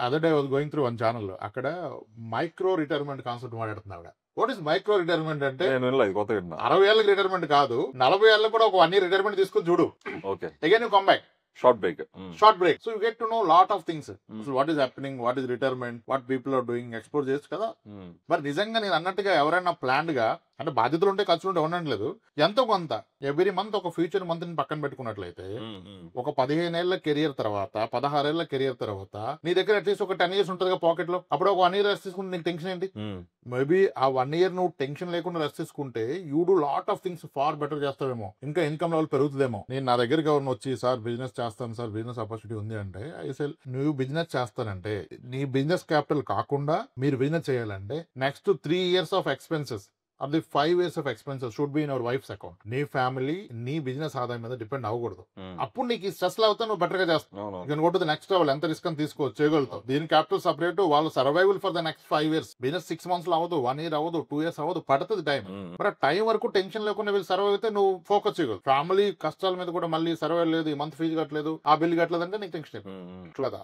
Other day was going through one channel, అక్కడ micro retirement concept మాట్లాడుతుంది ఆవిడ. What is micro retirement అంటే నేను వినలేదు, కొత్త విన్నా. 60 ఏళ్ళకి రిటైర్మెంట్ కాదు, 40 ఏళ్ళకి కూడా ఒక 1 year రిటైర్మెంట్ తీసుకుని చూడు. Okay, again you come back. Short break. Short break. So you get to know lot of things. What is happening, what is retirement, what people are doing, explore చేయొచ్చు కదా. మరి నిజంగా నేను అన్నట్టుగా ఎవరైనా ప్లాన్డ్ గా, అంటే బాధ్యతలు ఉంటే ఖర్చులు ఉంటే ఉండట్లేదు, ఎంతో కొంత ఎవ్రీ మంత్ ఒక ఫ్యూచర్ మంత్ ని పక్కన పెట్టుకున్నట్లయితే ఒక 15 ఏళ్ల కెరియర్ తర్వాత, 16 ఏళ్ల కెరియర్ తర్వాత నీ దగ్గర అట్లీస్ట్ ఒక 10 years ఉంటుంది పాకెట్ లో. అప్పుడు ఒక 1 year రెస్ట్ తీసుకుంటే నీకు టెన్షన్ ఏంటి? మేబీ ఆ 1 year నువ్వు టెన్షన్ లేకుండా రెస్ట్ తీసుకుంటే you do lot of things far better చేస్తావేమో, ఇంకా ఇన్కమ్ లెవెల్ పెరుగుతుందేమో. నేను నా దగ్గరికి ఎవరిని వచ్చి సార్ బిజినెస్ చేస్తాను సార్, బిజినెస్ ఆపర్చునిటీ ఉంది అంటే, ఐసెల్ నువ్వు బిజినెస్ చేస్తానంటే నీ బిజినెస్ క్యాపిటల్ కాకుండా మీరు బిజినెస్ చేయాలంటే next 3 years of expenses or the 5 years of expenses should be in our wife's account. నీ ఫ్యామిలీ నీ బిజినెస్ ఆదాయం మీద డిపెండ్ అవ్వకూడదు. అప్పుడు నీకు ఈ స్ట్రెస్ అవుతా నువ్వు బెటర్ గా చేస్తావు. నెక్స్ట్ లెవెల్ ఎంత రిస్క్ అని తీసుకోవచ్చు, చేయగలుగుతావు. దీని క్యాపిటల్ సపరేట్, వాళ్ళ survival for the next 5 years. Business 6 months లో అవ్వదు, 1 year అవ్వదు, 2 years అవ్వదు, పడుతుంది టైం. మరి ఆ టైం వరకు టెన్షన్ లేకుండా వీళ్ళు సర్వైవ్ అయితే నువ్వు ఫోకస్ చేయగలవు. ఫ్యామిలీ కష్టాల మీద కూడా మళ్ళీ సర్వైవ్ లేదు, ఈ మంత్ ఫీజు కట్టలేదు, ఆ బిల్ కట్టలేదు అంటే నీకు టెన్షన్ అయిపోయింది కదా.